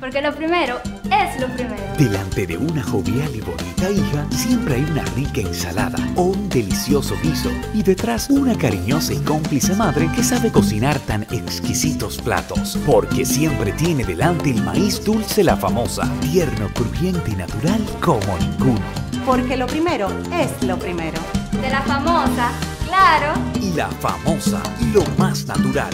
Porque lo primero es lo primero. Delante de una jovial y bonita hija, siempre hay una rica ensalada o un delicioso guiso. Y detrás, una cariñosa y cómplice madre que sabe cocinar tan exquisitos platos. Porque siempre tiene delante el maíz dulce La Famosa. Tierno, crujiente y natural como ninguno. Porque lo primero es lo primero. De La Famosa, claro. Y La Famosa, lo más natural.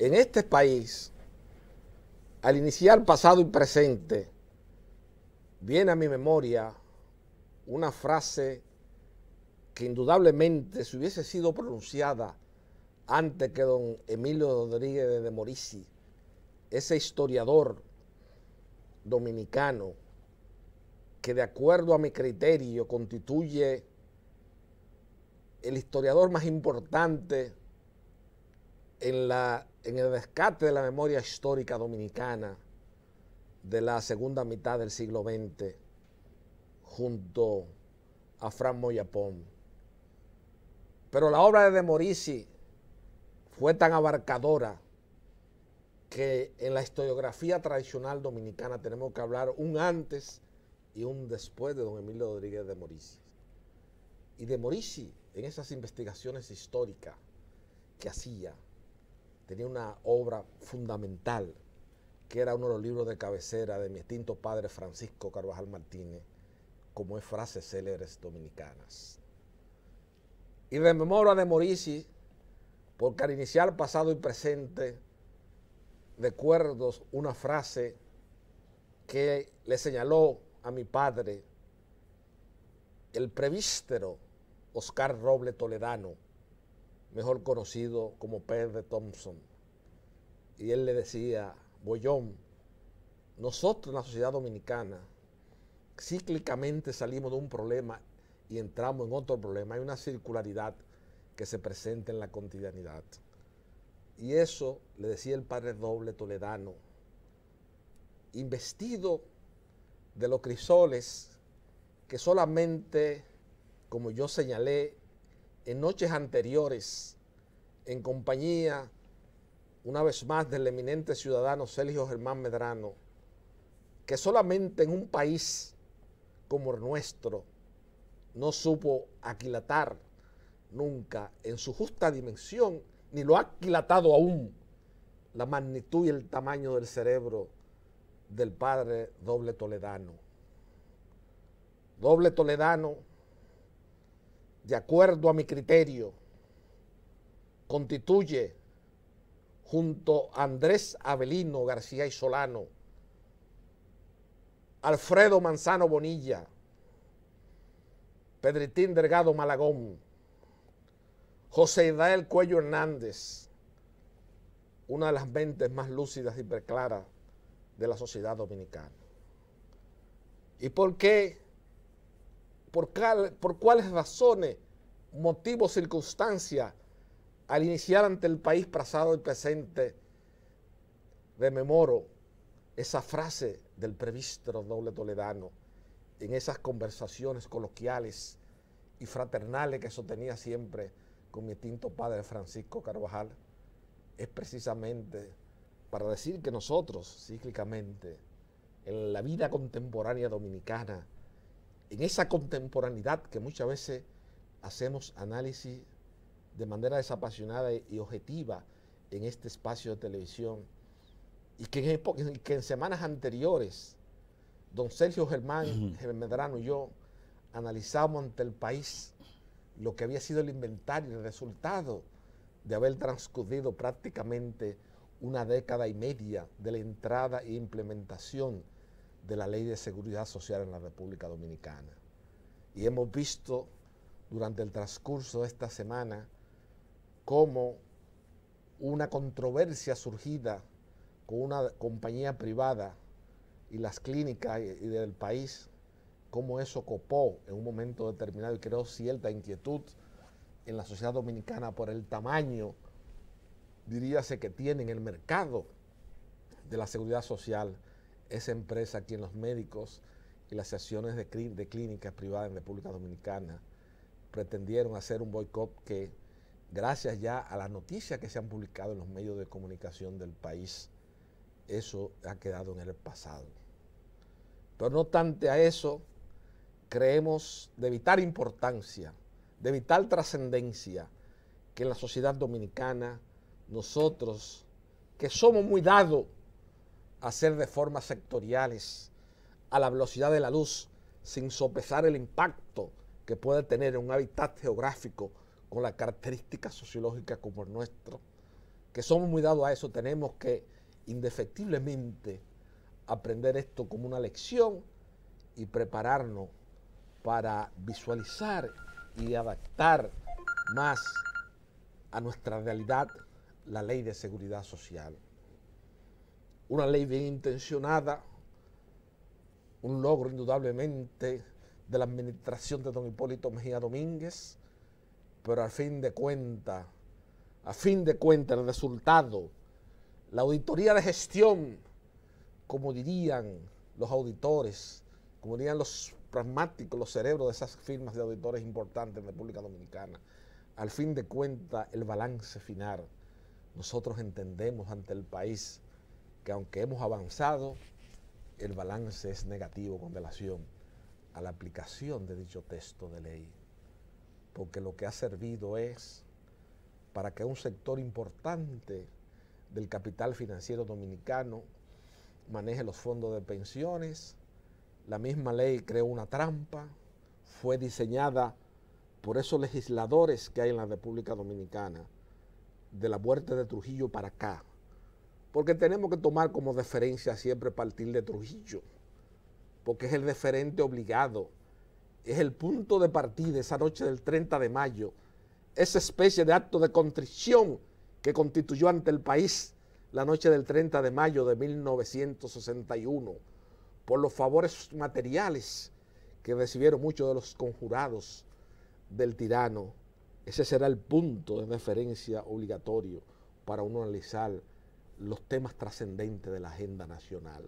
En este país, al iniciar pasado y presente, viene a mi memoria una frase que indudablemente, si hubiese sido pronunciada antes que don Emilio Rodríguez de Morici, ese historiador dominicano que de acuerdo a mi criterio constituye el historiador más importante en el rescate de la memoria histórica dominicana de la segunda mitad del siglo XX, junto a Fran Moyapón. Pero la obra de Morici fue tan abarcadora que en la historiografía tradicional dominicana tenemos que hablar un antes y un después de don Emilio Rodríguez de Morici. Y de Morici, en esas investigaciones históricas que hacía, tenía una obra fundamental, que era uno de los libros de cabecera de mi extinto padre Francisco Carvajal Martínez, como es Frases Célebres Dominicanas. Y rememoro de Morici, porque al iniciar pasado y presente, recuerdo una frase que le señaló a mi padre el presbítero Oscar Roble Toledano, mejor conocido como Pedro Thompson. Y él le decía: Bollón, nosotros en la sociedad dominicana cíclicamente salimos de un problema y entramos en otro problema. Hay una circularidad que se presenta en la cotidianidad. Y eso le decía el padre Roble Toledano, investido de los crisoles que solamente, como yo señalé, en noches anteriores, en compañía, una vez más, del eminente ciudadano Sergio Germán Medrano, que solamente en un país como el nuestro no supo aquilatar nunca en su justa dimensión, ni lo ha aquilatado aún, la magnitud y el tamaño del cerebro del padre Roble Toledano. Roble Toledano, de acuerdo a mi criterio, constituye, junto a Andrés Avelino García y Solano, Alfredo Manzano Bonilla, Pedritín Delgado Malagón, José Israel Cuello Hernández, una de las mentes más lúcidas y preclaras de la sociedad dominicana. ¿Y por qué? ¿Por cuáles razones, motivos, circunstancias, al iniciar ante el país pasado y presente, rememoro esa frase del presbítero Roble Toledano en esas conversaciones coloquiales y fraternales que sostenía siempre con mi extinto padre Francisco Carvajal? Es precisamente para decir que nosotros, cíclicamente, en la vida contemporánea dominicana, en esa contemporaneidad que muchas veces hacemos análisis de manera desapasionada y objetiva en este espacio de televisión, y que en semanas anteriores, don Sergio Germán Medrano y yo analizamos ante el país lo que había sido el inventario, el resultado de haber transcurrido prácticamente una década y media de la entrada e implementación de la Ley de Seguridad Social en la República Dominicana. Y hemos visto durante el transcurso de esta semana cómo una controversia surgida con una compañía privada y las clínicas y del país, cómo eso copó en un momento determinado y creó cierta inquietud en la sociedad dominicana por el tamaño, diríase, que tiene en el mercado de la seguridad social esa empresa, aquí en los médicos y las asociaciones de clínicas privadas en República Dominicana pretendieron hacer un boicot que, gracias ya a las noticias que se han publicado en los medios de comunicación del país, eso ha quedado en el pasado. Pero no obstante a eso, creemos de vital importancia, de vital trascendencia, que en la sociedad dominicana nosotros, que somos muy dados a hacer reformas sectoriales a la velocidad de la luz, sin sopesar el impacto que puede tener en un hábitat geográfico con las características sociológicas como el nuestro, que somos muy dados a eso, tenemos que indefectiblemente aprender esto como una lección y prepararnos para visualizar y adaptar más a nuestra realidad la ley de seguridad social. Una ley bien intencionada, un logro indudablemente de la administración de don Hipólito Mejía Domínguez, pero a fin de cuentas, el resultado, la auditoría de gestión, como dirían los auditores, como dirían los pragmáticos, los cerebros de esas firmas de auditores importantes en República Dominicana, al fin de cuentas, el balance final, nosotros entendemos ante el país que aunque hemos avanzado, el balance es negativo con relación a la aplicación de dicho texto de ley, porque lo que ha servido es para que un sector importante del capital financiero dominicano maneje los fondos de pensiones. La misma ley creó una trampa, fue diseñada por esos legisladores que hay en la República Dominicana, de la muerte de Trujillo para acá, porque tenemos que tomar como referencia siempre partir de Trujillo, porque es el referente obligado, es el punto de partida esa noche del 30 de mayo, esa especie de acto de contrición que constituyó ante el país la noche del 30 de mayo de 1961, por los favores materiales que recibieron muchos de los conjurados del tirano. Ese será el punto de referencia obligatorio para uno analizar los temas trascendentes de la agenda nacional.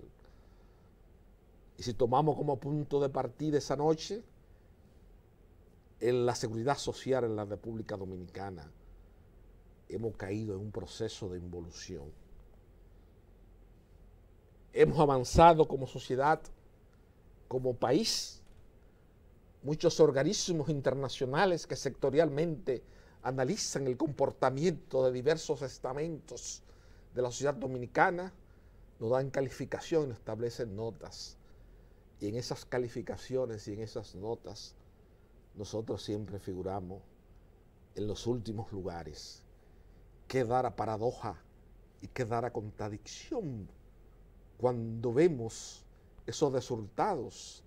Y si tomamos como punto de partida esa noche, en la seguridad social en la República Dominicana, hemos caído en un proceso de involución. Hemos avanzado como sociedad, como país. Muchos organismos internacionales que sectorialmente analizan el comportamiento de diversos estamentos de la sociedad dominicana nos dan calificación, nos establecen notas. Y en esas calificaciones y en esas notas, nosotros siempre figuramos en los últimos lugares. Qué rara paradoja y qué rara contradicción cuando vemos esos resultados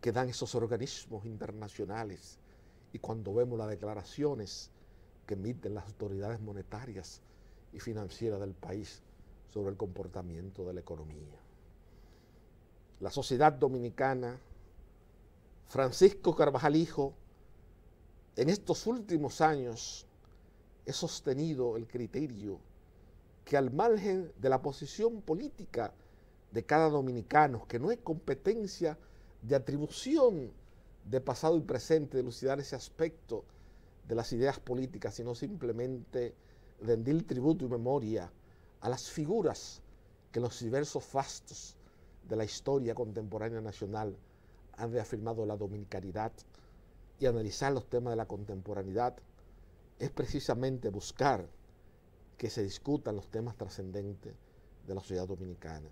que dan esos organismos internacionales y cuando vemos las declaraciones que emiten las autoridades monetarias y financieras del país sobre el comportamiento de la economía. La sociedad dominicana, Francisco Carvajal Hijo, en estos últimos años he sostenido el criterio que al margen de la posición política de cada dominicano, que no es competencia de atribución de pasado y presente, de elucidar ese aspecto de las ideas políticas, sino simplemente rendir tributo y memoria a las figuras que en los diversos fastos de la historia contemporánea nacional han reafirmado la dominicanidad, y analizar los temas de la contemporaneidad es precisamente buscar que se discutan los temas trascendentes de la sociedad dominicana.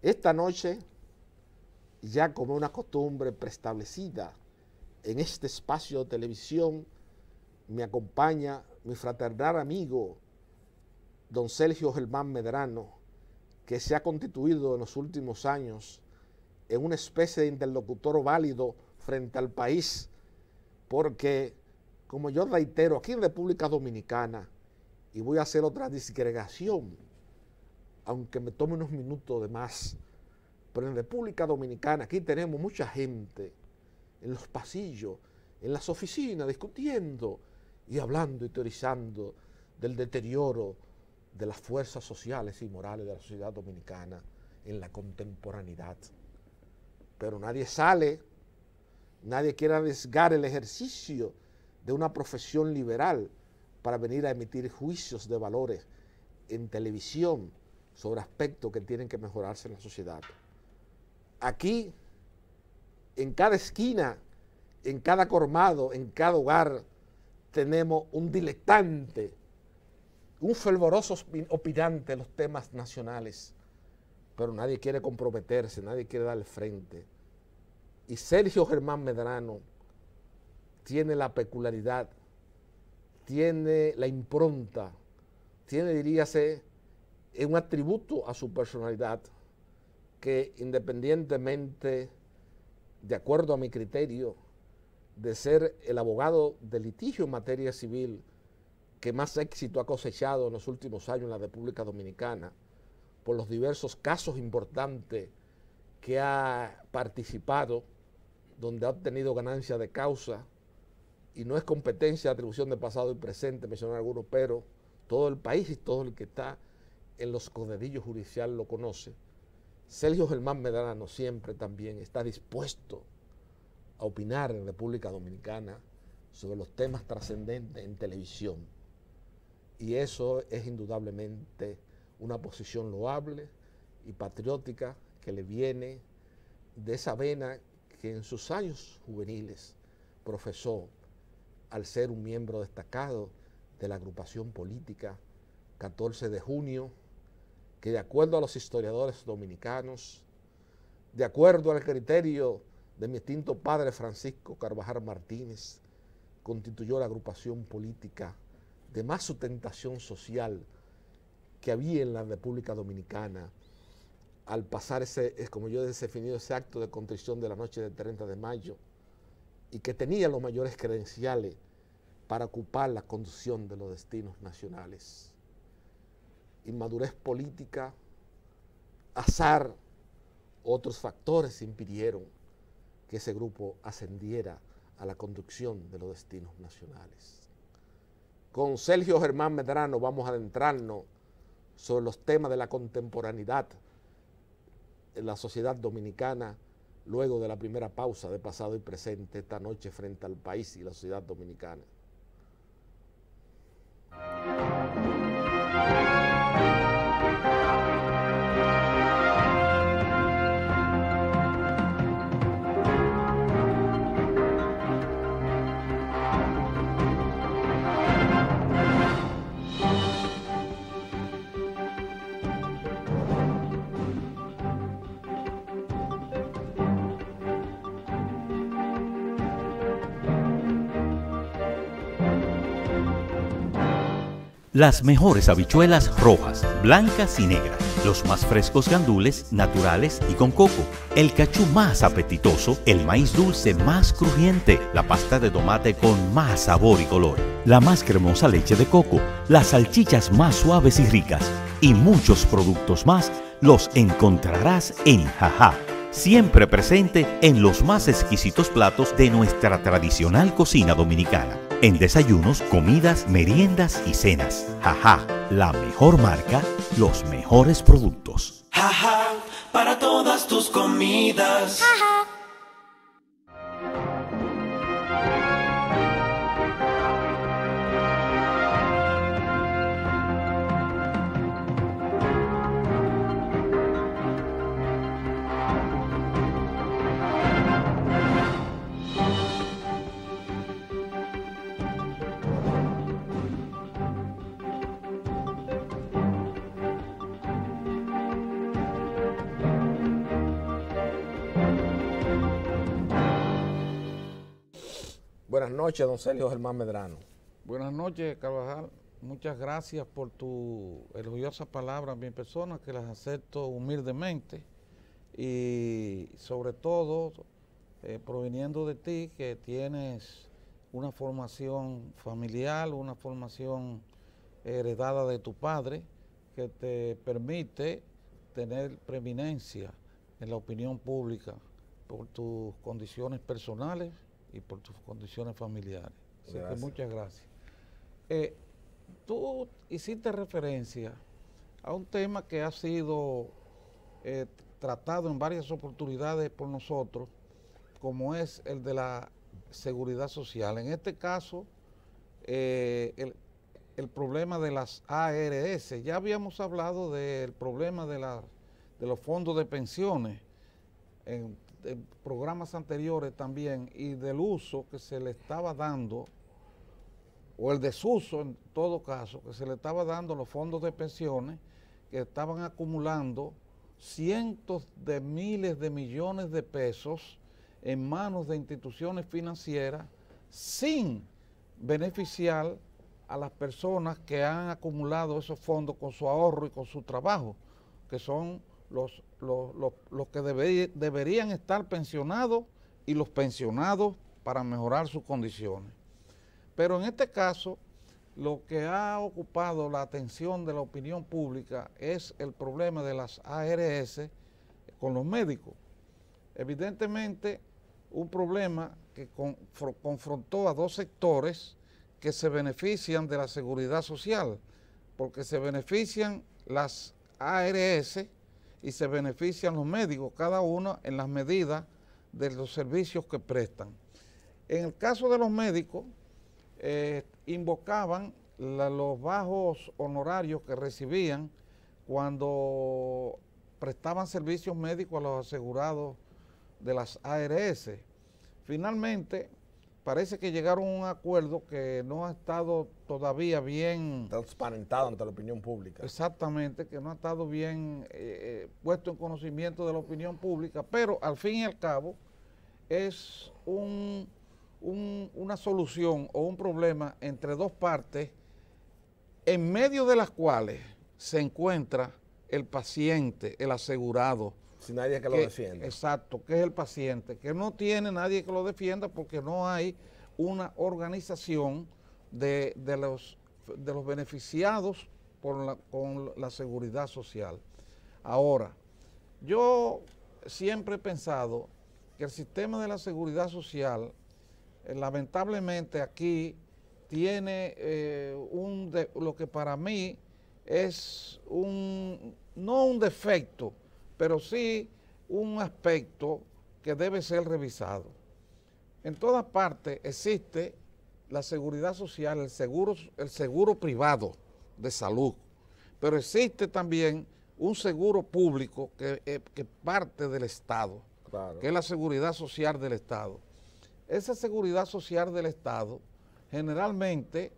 Esta noche, ya como una costumbre preestablecida en este espacio de televisión, me acompaña mi fraternal amigo, don Sergio Germán Medrano, que se ha constituido en los últimos años en una especie de interlocutor válido frente al país, porque, como yo reitero, aquí en República Dominicana, y voy a hacer otra disgregación, aunque me tome unos minutos de más, pero en República Dominicana aquí tenemos mucha gente en los pasillos, en las oficinas, discutiendo y hablando y teorizando del deterioro de las fuerzas sociales y morales de la sociedad dominicana en la contemporaneidad. Pero nadie sale, nadie quiere arriesgar el ejercicio de una profesión liberal para venir a emitir juicios de valores en televisión sobre aspectos que tienen que mejorarse en la sociedad. Aquí, en cada esquina, en cada colmado, en cada hogar, tenemos un dilectante, un fervoroso opinante de los temas nacionales, pero nadie quiere comprometerse, nadie quiere darle frente. Y Sergio Germán Medrano tiene la peculiaridad, tiene la impronta, tiene, diríase, un atributo a su personalidad que independientemente, de acuerdo a mi criterio, de ser el abogado de litigio en materia civil que más éxito ha cosechado en los últimos años en la República Dominicana, por los diversos casos importantes que ha participado, donde ha obtenido ganancia de causa, y no es competencia de atribución de pasado y presente, mencionar algunos, pero todo el país y todo el que está en los codedillos judiciales lo conoce. Sergio Germán Medrano siempre también está dispuesto a opinar en República Dominicana sobre los temas trascendentes en televisión. Y eso es indudablemente una posición loable y patriótica que le viene de esa vena que en sus años juveniles profesó al ser un miembro destacado de la agrupación política 14 de junio, que de acuerdo a los historiadores dominicanos, de acuerdo al criterio de mi extinto padre Francisco Carvajal Martínez, constituyó la agrupación política de más sustentación social que había en la República Dominicana al pasar ese, como yo he definido, ese acto de contrición de la noche del 30 de mayo, y que tenía los mayores credenciales para ocupar la conducción de los destinos nacionales. Inmadurez política, azar, otros factores impidieron que ese grupo ascendiera a la conducción de los destinos nacionales. Con Sergio Germán Medrano vamos a adentrarnos sobre los temas de la contemporaneidad en la sociedad dominicana, luego de la primera pausa de pasado y presente esta noche frente al país y la sociedad dominicana. Las mejores habichuelas rojas, blancas y negras, los más frescos gandules, naturales y con coco, el cachú más apetitoso, el maíz dulce más crujiente, la pasta de tomate con más sabor y color, la más cremosa leche de coco, las salchichas más suaves y ricas y muchos productos más los encontrarás en Jajá, siempre presente en los más exquisitos platos de nuestra tradicional cocina dominicana. En desayunos, comidas, meriendas y cenas. Jajá, la mejor marca, los mejores productos. Jajá, para todas tus comidas. Ajá. Buenas noches, don Sergio Germán Medrano. Buenas noches, Carvajal. Muchas gracias por tu elogiosa palabra a mi persona, que las acepto humildemente. Y sobre todo, proveniendo de ti, que tienes una formación familiar, una formación heredada de tu padre, que te permite tener preeminencia en la opinión pública por tus condiciones personales y por tus condiciones familiares. Así que muchas gracias. Tú hiciste referencia a un tema que ha sido tratado en varias oportunidades por nosotros, como es el de la seguridad social. En este caso, el problema de las ARS. Ya habíamos hablado del problema de los fondos de pensiones en programas anteriores también, y del uso que se le estaba dando, o el desuso en todo caso, que se le estaba dando a los fondos de pensiones, que estaban acumulando cientos de miles de millones de pesos en manos de instituciones financieras sin beneficiar a las personas que han acumulado esos fondos con su ahorro y con su trabajo, que son los que deberían estar pensionados y los pensionados para mejorar sus condiciones. Pero en este caso, lo que ha ocupado la atención de la opinión pública es el problema de las ARS con los médicos. Evidentemente, un problema que confrontó a dos sectores que se benefician de la seguridad social, porque se benefician las ARS y se benefician los médicos, cada uno en las medidas de los servicios que prestan. En el caso de los médicos, invocaban los bajos honorarios que recibían cuando prestaban servicios médicos a los asegurados de las ARS. Finalmente, parece que llegaron a un acuerdo que no ha estado todavía bien transparentado ante la opinión pública. Exactamente, que no ha estado bien puesto en conocimiento de la opinión pública, pero al fin y al cabo es una solución o un problema entre dos partes, en medio de las cuales se encuentra el paciente, el asegurado. Sin nadie que lo defienda. Exacto, que es el paciente, que no tiene nadie que lo defienda porque no hay una organización de los beneficiados con la seguridad social. Ahora, yo siempre he pensado que el sistema de la seguridad social, lamentablemente aquí, tiene lo que para mí es no un defecto, pero sí un aspecto que debe ser revisado. En todas partes existe la seguridad social, el seguro privado de salud, pero existe también un seguro público que parte del Estado, claro, que es la seguridad social del Estado. Esa seguridad social del Estado generalmente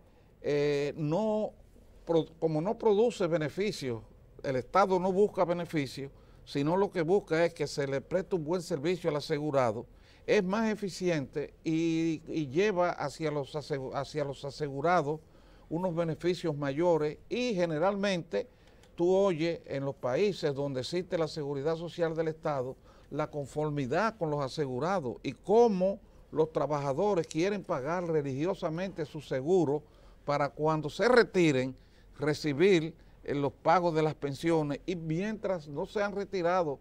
como no produce beneficios, el Estado no busca beneficios, sino lo que busca es que se le preste un buen servicio al asegurado, es más eficiente y lleva hacia los asegurados unos beneficios mayores, y generalmente tú oyes en los países donde existe la seguridad social del Estado la conformidad con los asegurados y cómo los trabajadores quieren pagar religiosamente su seguro para cuando se retiren recibir los pagos de las pensiones, y mientras no se han retirado,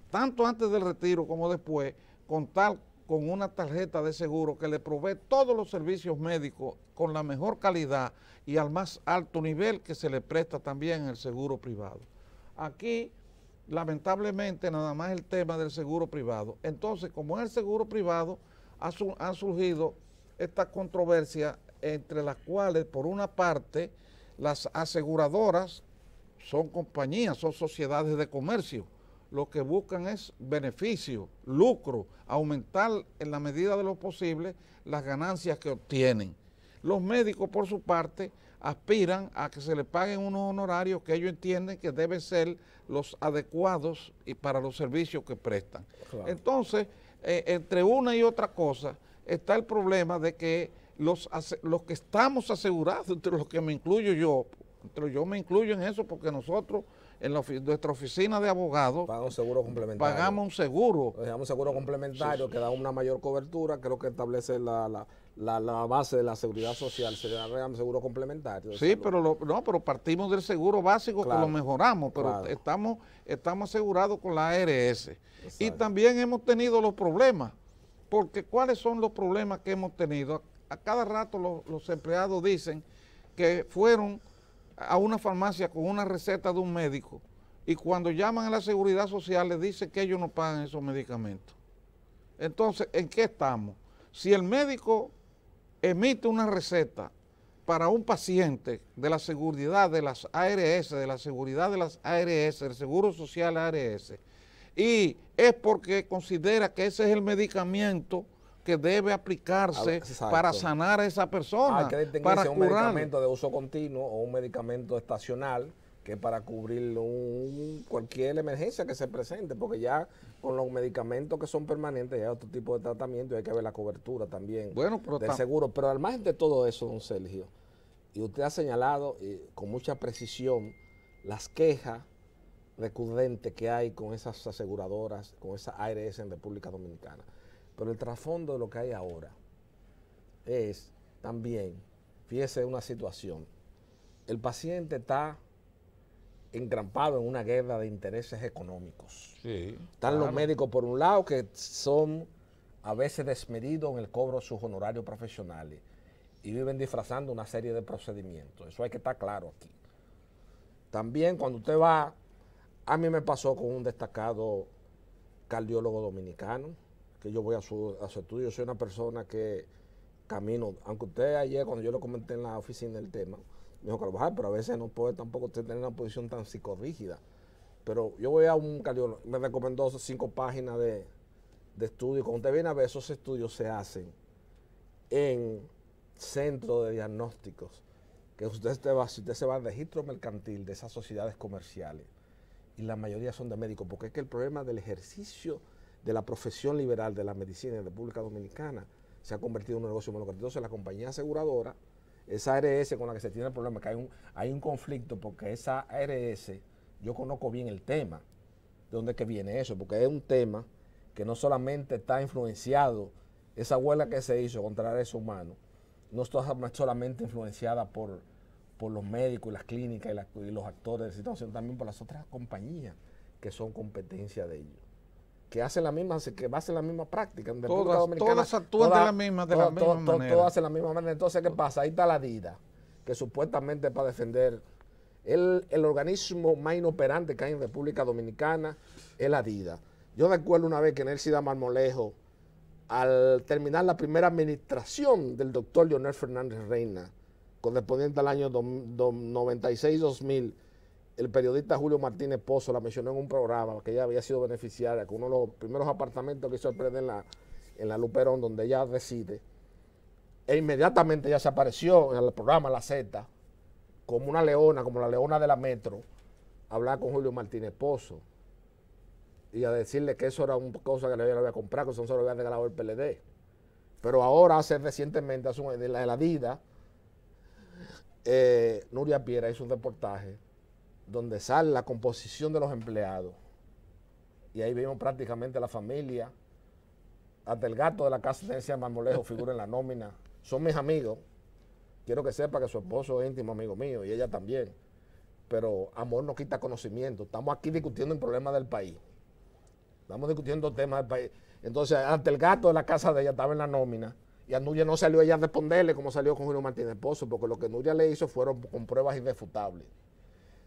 tanto antes del retiro como después, contar con una tarjeta de seguro que le provee todos los servicios médicos con la mejor calidad y al más alto nivel que se le presta también en el seguro privado. Aquí, lamentablemente, nada más el tema del seguro privado. Entonces, como es el seguro privado, han surgido estas controversias entre las cuales, por una parte, las aseguradoras son compañías, son sociedades de comercio. Lo que buscan es beneficio, lucro, aumentar en la medida de lo posible las ganancias que obtienen. Los médicos, por su parte, aspiran a que se les paguen unos honorarios que ellos entienden que deben ser los adecuados y para los servicios que prestan. Claro. Entonces, entre una y otra cosa, está el problema de que los que estamos asegurados, entre los que me incluyo yo, Pero yo me incluyo en eso porque nosotros, en nuestra oficina de abogados, Paga un seguro complementario. pagamos un seguro. Dejamos un seguro complementario que da una mayor cobertura, que es lo que establece la base de la seguridad social. Se le da un seguro complementario. Sí, pero pero partimos del seguro básico, Claro, que lo mejoramos, pero claro. estamos asegurados con la ARS. Y Exacto. también hemos tenido los problemas, porque ¿cuáles son los problemas que hemos tenido? A cada rato los empleados dicen que fueron a una farmacia con una receta de un médico y cuando llaman a la seguridad social les dicen que ellos no pagan esos medicamentos. Entonces, ¿en qué estamos? Si el médico emite una receta para un paciente de la seguridad de las ARS, de la seguridad de las ARS, del Seguro Social ARS, y es porque considera que ese es el medicamento que debe aplicarse para sanar a esa persona, Hay que distinguirse un medicamento de uso continuo o un medicamento estacional, que es para cubrir cualquier emergencia que se presente, porque ya con los medicamentos que son permanentes hay otro tipo de tratamiento y hay que ver la cobertura también del seguro. Pero al margen de todo eso, don Sergio, y usted ha señalado con mucha precisión las quejas recurrentes que hay con esas aseguradoras, con esas ARS en República Dominicana. Pero el trasfondo de lo que hay ahora es también, fíjese una situación, el paciente está engrampado en una guerra de intereses económicos. Sí, Están los médicos por un lado que son a veces desmedidos en el cobro de sus honorarios profesionales y viven disfrazando una serie de procedimientos. Eso hay que estar claro aquí. También cuando usted va, a mí me pasó con un destacado cardiólogo dominicano, que yo voy a su estudio. Yo soy una persona que camino, aunque usted ayer cuando yo le comenté en la oficina el tema, me dijo Carvajal, pero a veces no puede tampoco usted tener una posición tan psicorrígida. Pero yo voy a un cardiólogo, me recomendó 5 páginas de estudio. Cuando usted viene a ver, esos estudios se hacen en centros de diagnósticos, que si usted se va al registro mercantil de esas sociedades comerciales, y la mayoría son de médicos, porque es que el problema del ejercicio de la profesión liberal de la medicina en República Dominicana se ha convertido en un negocio monocrático. Entonces la compañía aseguradora, esa ARS con la que se tiene el problema, que hay un conflicto, porque esa ARS, yo conozco bien el tema, de dónde que viene eso, porque es un tema que no solamente está influenciado, esa huelga que se hizo contra el derecho humano, no está solamente influenciada por los médicos y las clínicas y los actores de la situación, también por las otras compañías que son competencia de ellos, que hacen la misma práctica. En República Dominicana, todas actúan de la misma manera. Todas hacen la misma manera. Entonces, ¿qué pasa? Ahí está la DIDA, que supuestamente es para defender el organismo más inoperante que hay en República Dominicana, es la DIDA. Yo recuerdo una vez que Nelcida Marmolejo, al terminar la primera administración del doctor Leonel Fernández Reina, correspondiente al año 96-2000, el periodista Julio Martínez Pozo la mencionó en un programa que ella había sido beneficiaria con uno de los primeros apartamentos que hizo el PRD en la Luperón, donde ella reside. E inmediatamente ella se apareció en el programa La Z, como una leona, como la leona de la Metro, a hablar con Julio Martínez Pozo y a decirle que eso era una cosa que le había comprado, que eso no se lo había regalado el PLD. Pero ahora, recientemente, de la DIDA, Nuria Piera hizo un reportaje donde sale la composición de los empleados y ahí vimos prácticamente la familia, hasta el gato de la casa de Marmolejo figura en la nómina. Son mis amigos, quiero que sepa que su esposo es íntimo amigo mío y ella también, pero amor no quita conocimiento. Estamos aquí discutiendo el problema del país, estamos discutiendo temas del país. Entonces, ante el gato de la casa de ella estaba en la nómina y a Nuria no salió ella a responderle como salió con Julio Martínez Pozo, porque lo que Nuria le hizo fueron con pruebas irrefutables.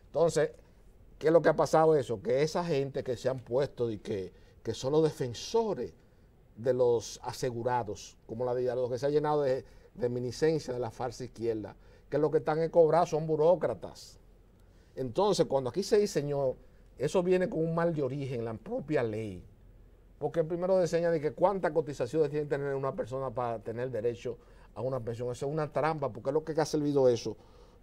Entonces, ¿qué es lo que ha pasado eso? Que esa gente que se han puesto y que son los defensores de los asegurados, como la DIDA, los que se ha llenado de reminiscencia de la farsa izquierda, que lo que están en cobrar son burócratas. Entonces, cuando aquí se diseñó, eso viene con un mal de origen, la propia ley. Porque primero diseña de que cuántas cotizaciones tiene que tener una persona para tener derecho a una pensión. Eso es una trampa, porque es lo que ha servido eso,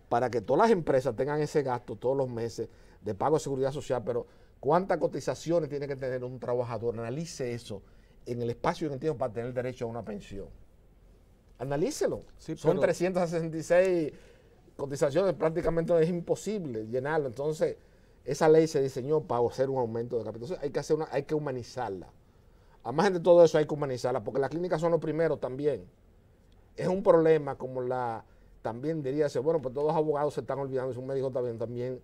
para que todas las empresas tengan ese gasto todos los meses de pago de seguridad social, pero cuántas cotizaciones tiene que tener un trabajador. Analice eso en el espacio y en el tiempo para tener derecho a una pensión. Analícelo. Sí, son 366 cotizaciones prácticamente es imposible llenarlo. Entonces, esa ley se diseñó para hacer un aumento de capital. Entonces, hay que humanizarla. Además de todo eso, hay que humanizarla, porque las clínicas son los primeros también. Es un problema como también diría, bueno, pues todos los abogados se están olvidando, es un médico también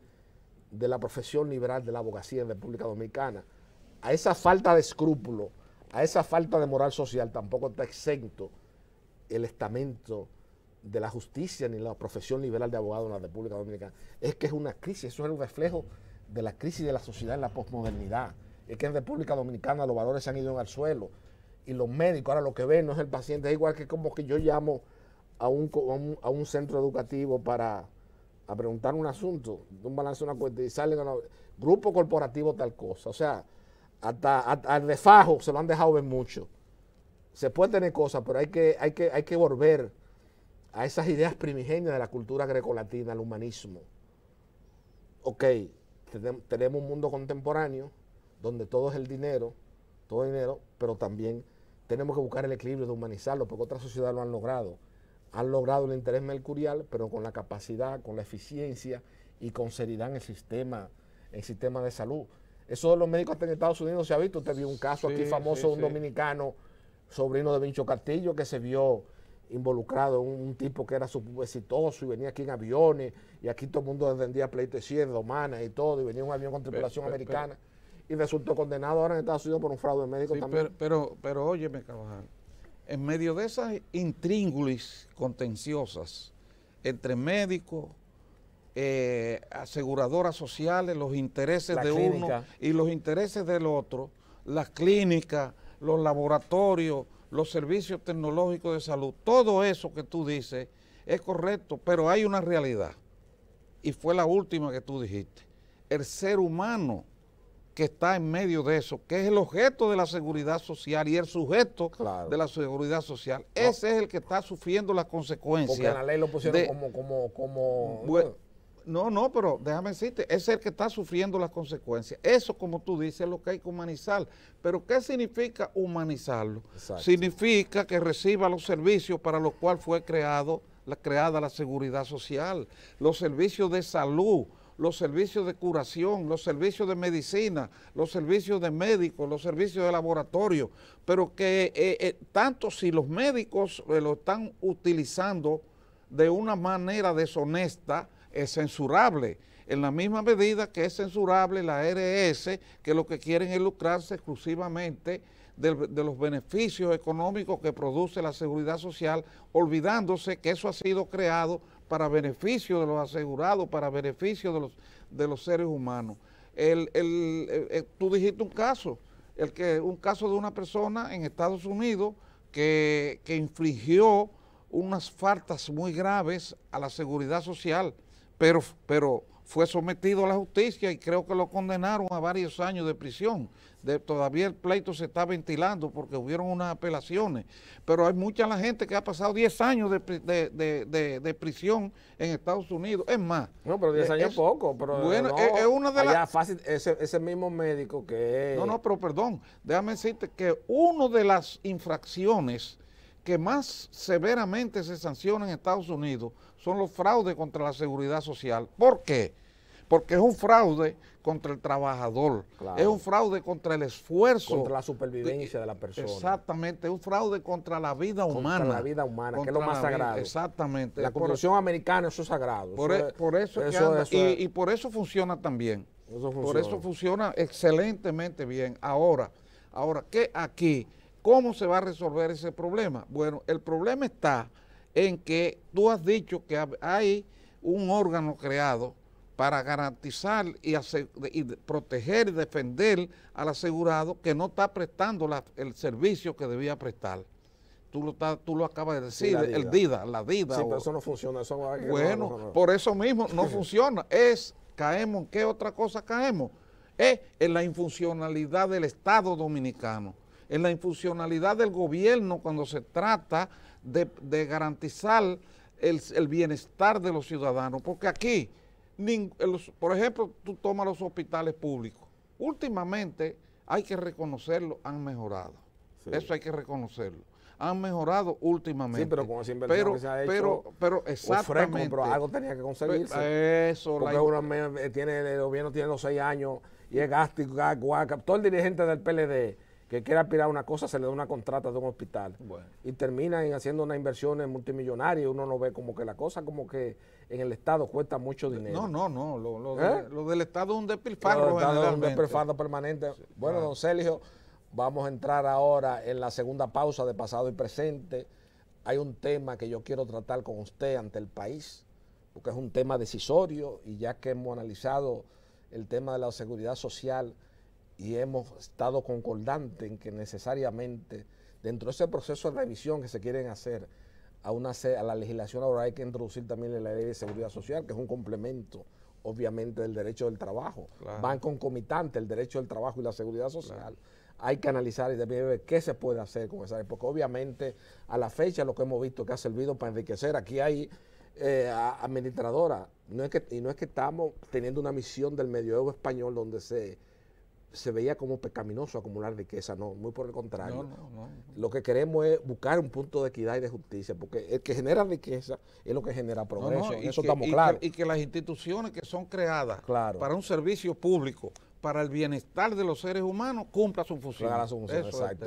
de la profesión liberal de la abogacía en República Dominicana. A esa falta de escrúpulo, a esa falta de moral social tampoco está exento el estamento de la justicia ni la profesión liberal de abogado en la República Dominicana. Es que es una crisis, eso es un reflejo de la crisis de la sociedad en la posmodernidad. Es que en República Dominicana los valores se han ido al suelo y los médicos ahora lo que ven no es el paciente, es igual que como que yo llamo a un centro educativo a preguntar un asunto, de un balance de una cuenta y salen grupo corporativo tal cosa. O sea, hasta al de fajo se lo han dejado ver mucho. Se puede tener cosas, pero hay que volver a esas ideas primigenias de la cultura grecolatina, al humanismo. Ok, tenemos un mundo contemporáneo donde todo es el dinero, pero también tenemos que buscar el equilibrio de humanizarlo, porque otras sociedades lo han logrado. Han logrado el interés mercurial, pero con la capacidad, con la eficiencia y con seriedad en el sistema de salud. Eso de los médicos hasta en Estados Unidos se ha visto. Usted vio un caso aquí famoso, un dominicano, sobrino de Vincho Castillo, que se vio involucrado en un tipo que era súper exitoso y venía aquí en aviones, y aquí todo el mundo vendía pleitesía de humanas y todo, y venía un avión con tripulación americana, y resultó condenado ahora en Estados Unidos por un fraude médico también. Pero óyeme, Carvajal, en medio de esas intríngulis contenciosas entre médicos, aseguradoras sociales, los intereses de uno y los intereses del otro, las clínicas, los laboratorios, los servicios tecnológicos de salud, todo eso que tú dices es correcto, pero hay una realidad, y fue la última que tú dijiste: el ser humano que está en medio de eso, que es el objeto de la seguridad social y el sujeto de la seguridad social, ese es el que está sufriendo las consecuencias. Porque la ley lo pusieron No, pero déjame decirte, ese es el que está sufriendo las consecuencias. Eso, como tú dices, es lo que hay que humanizar. Pero ¿qué significa humanizarlo? Exacto. Significa que reciba los servicios para los cuales fue creada la seguridad social, los servicios de salud, los servicios de curación, los servicios de medicina, los servicios de médicos, los servicios de laboratorio, pero que tanto si los médicos lo están utilizando de una manera deshonesta, es censurable, en la misma medida que es censurable la ARS, que lo que quieren es lucrarse exclusivamente de los beneficios económicos que produce la seguridad social, olvidándose que eso ha sido creado para beneficio de los asegurados, para beneficio de los seres humanos. Tú dijiste un caso de una persona en Estados Unidos que infligió unas faltas muy graves a la seguridad social, pero fue sometido a la justicia y creo que lo condenaron a varios años de prisión. Todavía el pleito se está ventilando porque hubieron unas apelaciones, pero hay mucha la gente que ha pasado 10 años de prisión en Estados Unidos. Es más. No, pero 10 años es poco. Pero bueno, es una de las... fácil, ese mismo médico que es... No, pero perdón, déjame decirte que una de las infracciones que más severamente se sancionan en Estados Unidos son los fraudes contra la seguridad social. ¿Por qué? Porque es un fraude contra el trabajador, es un fraude contra el esfuerzo. Contra la supervivencia de la persona. Exactamente, es un fraude contra la vida humana. Contra la vida humana, que es lo más sagrado. Exactamente. La Constitución americana, eso es sagrado. Por eso y por eso funciona tan bien. Por eso funciona excelentemente bien. Ahora, ¿qué aquí? ¿Cómo se va a resolver ese problema? Bueno, el problema está en que tú has dicho que hay un órgano creado para garantizar y proteger y defender al asegurado que no está prestando el servicio que debía prestar. Tú lo acabas de decir, sí, la DIDA. Sí, pero eso no funciona. Bueno, por eso mismo no funciona. Caemos, ¿en qué otra cosa caemos? En la infuncionalidad del Estado dominicano, en la infuncionalidad del gobierno cuando se trata de garantizar el bienestar de los ciudadanos. Porque aquí, por ejemplo, tú tomas los hospitales públicos. Últimamente, hay que reconocerlo, han mejorado. Sí. Eso hay que reconocerlo. han mejorado últimamente. Sí, pero con esa inversión que se ha hecho, pero exactamente. pero algo tenía que conseguirse. Eso, porque el gobierno tiene los 6 años y es gasto y guaca. Todo el dirigente del PLD que quiera aspirar a una cosa se le da una contrata de un hospital. Bueno. Y terminan haciendo unas inversiones multimillonarias y uno no ve como que la cosa como que en el Estado cuesta mucho dinero. No. Lo del Estado es un despilfarro generalmente. Un despilfarro permanente. Sí, bueno, claro. Don Sergio, vamos a entrar ahora en la segunda pausa de pasado y presente. Hay un tema que yo quiero tratar con usted ante el país, porque es un tema decisorio y ya que hemos analizado el tema de la seguridad social y hemos estado concordantes en que necesariamente dentro de ese proceso de revisión que se quieren hacer a la legislación laboral hay que introducir también la ley de seguridad social, que es un complemento obviamente del derecho del trabajo. Claro. Van concomitantes el derecho del trabajo y la seguridad social. Claro. Hay que analizar y también ver qué se puede hacer con esa ley, porque obviamente a la fecha lo que hemos visto que ha servido para enriquecer. Aquí hay administradoras, y no es que estamos teniendo una misión del medioevo español donde se veía como pecaminoso acumular riqueza, no, muy por el contrario. No. Lo que queremos es buscar un punto de equidad y de justicia, porque el que genera riqueza es lo que genera progreso, eso estamos claros. Y que las instituciones que son creadas para un servicio público, para el bienestar de los seres humanos, cumplan su función. Exacto.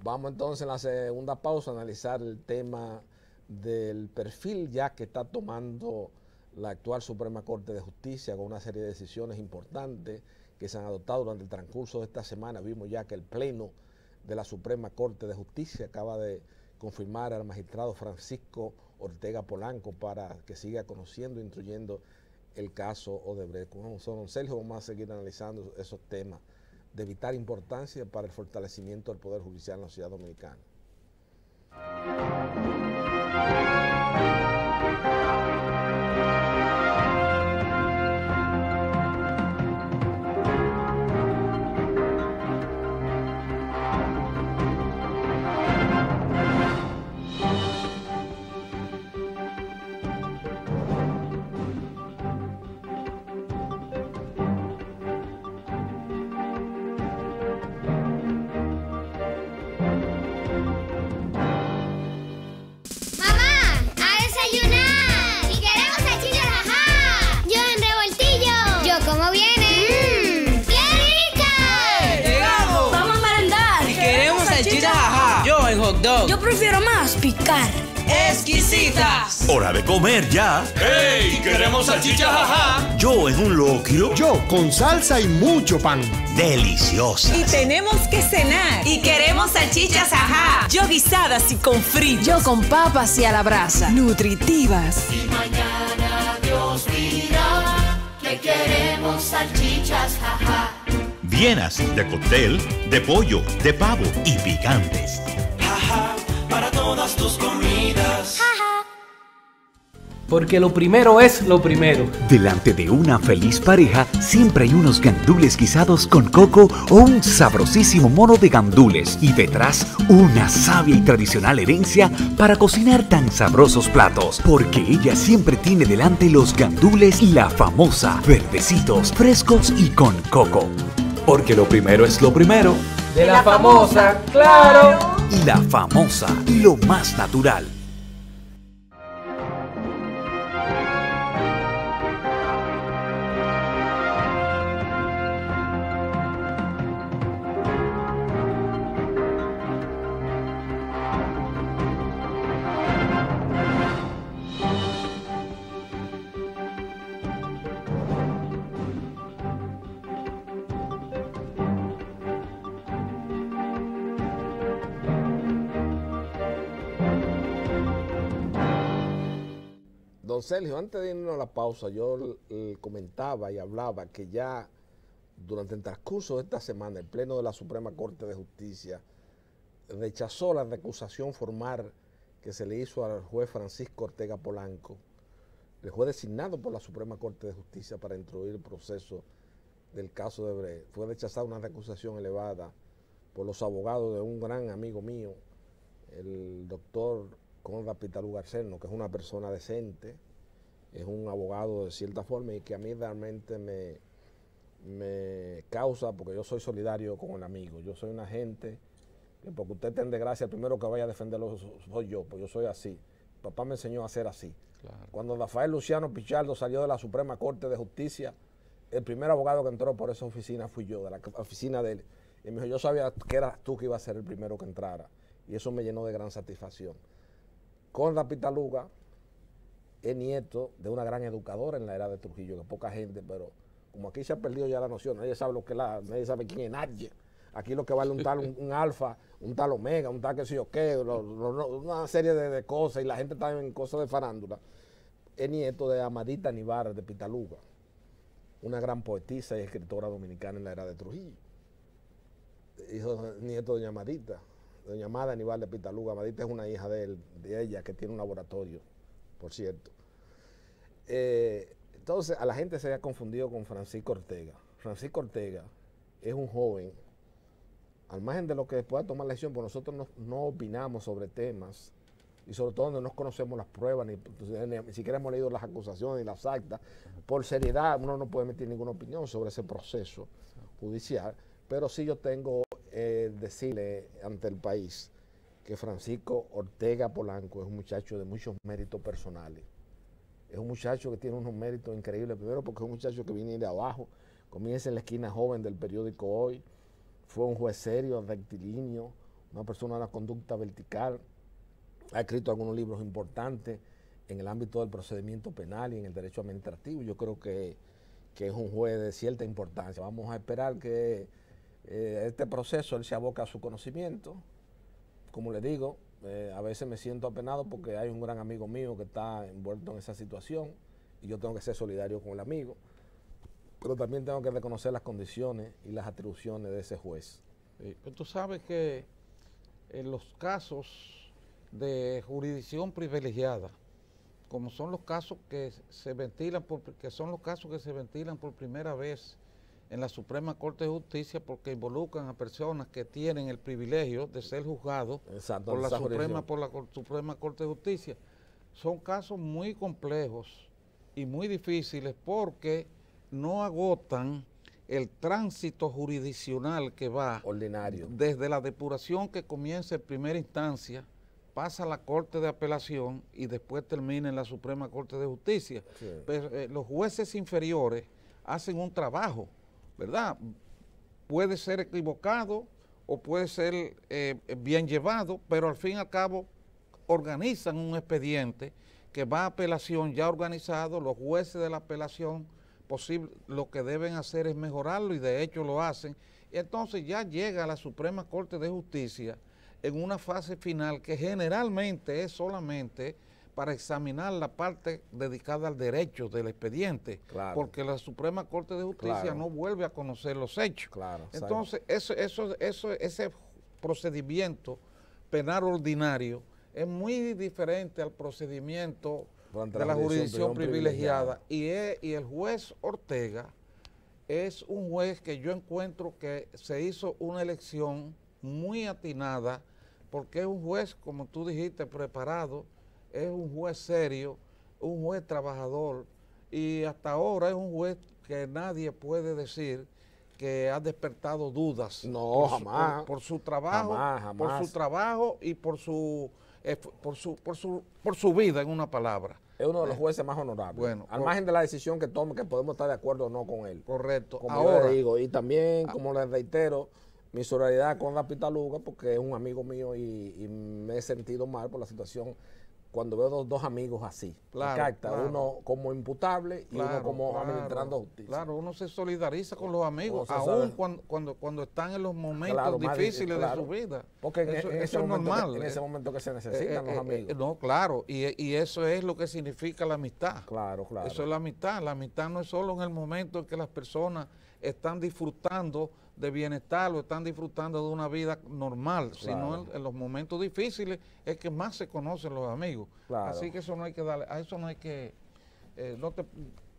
Vamos entonces en la segunda pausa a analizar el tema del perfil ya que está tomando la actual Suprema Corte de Justicia con una serie de decisiones importantes que se han adoptado durante el transcurso de esta semana. Vimos ya que el Pleno de la Suprema Corte de Justicia acaba de confirmar al magistrado Francisco Ortega Polanco para que siga conociendo e instruyendo el caso Odebrecht. Con don Sergio vamos a seguir analizando esos temas de vital importancia para el fortalecimiento del Poder Judicial en la sociedad dominicana. Yo prefiero más picar. ¡Exquisitas! ¡Hora de comer ya! ¡Ey! ¡Queremos salchichas, ajá! Yo en un locrio. Yo con salsa y mucho pan. ¡Deliciosas! Y tenemos que cenar. Y queremos salchichas, ajá. Yo guisadas y con fritos. Yo con papas y a la brasa. Nutritivas. Y mañana Dios dirá que queremos salchichas, ajá. Llenas de cóctel, de pollo, de pavo y picantes. Jaja, para todas tus comidas. Jaja. Porque lo primero es lo primero. Delante de una feliz pareja siempre hay unos gandules guisados con coco o un sabrosísimo mono de gandules y detrás una sabia y tradicional herencia para cocinar tan sabrosos platos. Porque ella siempre tiene delante los gandules La Famosa, verdecitos, frescos y con coco. Porque lo primero es lo primero. De La Famosa, claro. Y La Famosa, lo más natural. Don Sergio, antes de irnos a la pausa, yo comentaba y hablaba que ya durante el transcurso de esta semana el Pleno de la Suprema Corte de Justicia rechazó la recusación formal que se le hizo al juez Francisco Ortega Polanco, el juez designado por la Suprema Corte de Justicia para instruir el proceso del caso de Odebrecht. Fue rechazada una recusación elevada por los abogados de un gran amigo mío, el doctor Conrad Pitalú Garcerno, que es una persona decente, es un abogado de cierta forma y que a mí realmente me causa, porque yo soy solidario con el amigo, yo soy una gente que porque usted esté en desgracia, el primero que vaya a defenderlo soy yo, pues yo soy así. Papá me enseñó a ser así. Claro. Cuando Rafael Luciano Pichardo salió de la Suprema Corte de Justicia, el primer abogado que entró por esa oficina fui yo, de la oficina de él. Y me dijo, yo sabía que eras tú que ibas a ser el primero que entrara. Y eso me llenó de gran satisfacción. Conrad Pitaluga es nieto de una gran educadora en la era de Trujillo, que poca gente, pero como aquí se ha perdido ya la noción, nadie sabe lo que nadie sabe quién es nadie. Aquí lo que vale un tal, un alfa, un tal omega, un tal que sé yo qué, una serie de cosas, y la gente está en cosas de farándula. Es nieto de Amadita Nivar de Pitaluga, una gran poetisa y escritora dominicana en la era de Trujillo. Nieto de doña Amadita, doña Amada Nivar de Pitaluga. Amadita es una hija de ella, que tiene un laboratorio, por cierto. Entonces, a la gente se ha confundido con Francisco Ortega. Francisco Ortega es un joven, al margen de lo que pueda tomar la decisión, porque nosotros no opinamos sobre temas, y sobre todo no nos conocemos las pruebas, ni siquiera hemos leído las acusaciones y las actas. Por seriedad, uno no puede emitir ninguna opinión sobre ese proceso judicial, pero sí yo tengo decirle ante el país que Francisco Ortega Polanco es un muchacho de muchos méritos personales. Es un muchacho que tiene unos méritos increíbles, primero porque es un muchacho que viene de abajo, comienza en la esquina joven del periódico Hoy, fue un juez serio, rectilíneo, una persona de una conducta vertical, ha escrito algunos libros importantes en el ámbito del procedimiento penal y en el derecho administrativo. Yo creo que es un juez de cierta importancia. Vamos a esperar que este proceso él se aboca a su conocimiento. Como le digo, a veces me siento apenado porque hay un gran amigo mío que está envuelto en esa situación y yo tengo que ser solidario con el amigo, pero también tengo que reconocer las condiciones y las atribuciones de ese juez. Pero tú sabes que en los casos de jurisdicción privilegiada, como son los casos que se ventilan por primera vez en la Suprema Corte de Justicia, porque involucran a personas que tienen el privilegio de ser juzgados por la Suprema Corte de Justicia, son casos muy complejos y muy difíciles porque no agotan el tránsito jurisdiccional que va ordinario desde la depuración que comienza en primera instancia, pasa a la Corte de Apelación y después termina en la Suprema Corte de Justicia. Sí. Pero, los jueces inferiores hacen un trabajo, ¿verdad? Puede ser equivocado o puede ser bien llevado, pero al fin y al cabo organizan un expediente que va a apelación ya organizado. Los jueces de la apelación lo que deben hacer es mejorarlo y de hecho lo hacen. Y entonces ya llega a la Suprema Corte de Justicia en una fase final que generalmente es solamente para examinar la parte dedicada al derecho del expediente, claro, porque la Suprema Corte de Justicia claro no vuelve a conocer los hechos. Claro, entonces, ese procedimiento penal ordinario es muy diferente al procedimiento de la jurisdicción privilegiada. Y el juez Ortega es un juez que yo encuentro que se hizo una elección muy atinada, porque es un juez, como tú dijiste, preparado, es un juez serio, un juez trabajador, y hasta ahora es un juez que nadie puede decir que ha despertado dudas. No, jamás. Por su trabajo, jamás. Por su trabajo y por su vida, en una palabra. Es uno de los jueces más honorables. Bueno, al margen de la decisión que tome, que podemos estar de acuerdo o no con él. Correcto. Como ahora, yo le digo, y también, como les reitero, mi solidaridad con la Pitaluga, porque es un amigo mío y me he sentido mal por la situación cuando veo dos amigos así. Claro, claro. Uno como imputable y uno como administrando justicia. Claro, uno se solidariza con los amigos, aún cuando están en los momentos difíciles de su vida. Porque eso es normal. En ese momento que se necesitan los amigos. No, claro, y eso es lo que significa la amistad. Claro, claro. Eso es la amistad. La amistad no es solo en el momento en que las personas están disfrutando de bienestar o están disfrutando de una vida normal, claro, sino en los momentos difíciles es que más se conocen los amigos. Claro. Así que eso no hay que darle, a eso no hay que,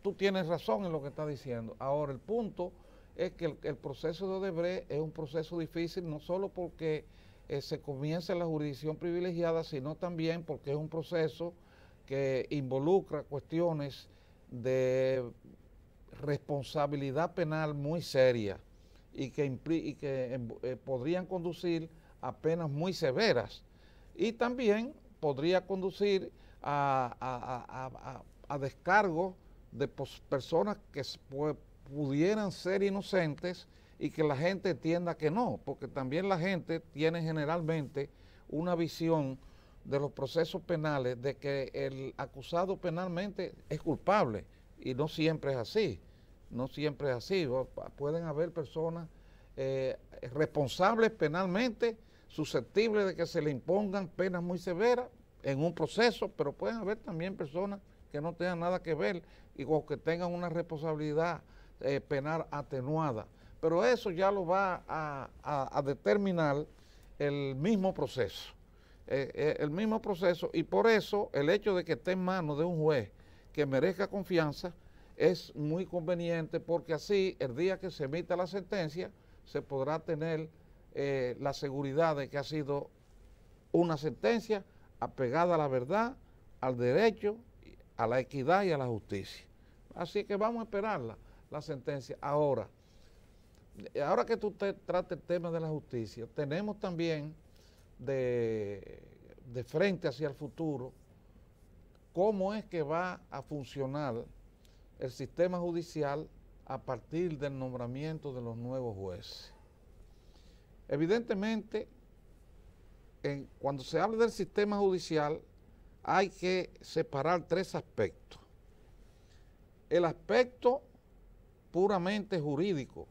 tú tienes razón en lo que estás diciendo. Ahora el punto es que el proceso de Odebrecht es un proceso difícil, no solo porque se comienza en la jurisdicción privilegiada, sino también porque es un proceso que involucra cuestiones de responsabilidad penal muy seria y que podrían conducir a penas muy severas y también podría conducir a descargo de personas que pudieran ser inocentes y que la gente entienda que no, porque también la gente tiene generalmente una visión de los procesos penales de que el acusado penalmente es culpable y no siempre es así, no siempre es así. Pueden haber personas responsables penalmente, susceptibles de que se le impongan penas muy severas en un proceso, pero pueden haber también personas que no tengan nada que ver o que tengan una responsabilidad penal atenuada. Pero eso ya lo va a determinar el mismo proceso. El mismo proceso, y por eso el hecho de que esté en manos de un juez que merezca confianza es muy conveniente, porque así el día que se emita la sentencia se podrá tener la seguridad de que ha sido una sentencia apegada a la verdad, al derecho, a la equidad y a la justicia. Así que vamos a esperar la sentencia. Ahora que tú trates el tema de la justicia, tenemos también de frente hacia el futuro cómo es que va a funcionar el sistema judicial a partir del nombramiento de los nuevos jueces. Evidentemente, cuando se habla del sistema judicial hay que separar tres aspectos. El aspecto puramente jurídico,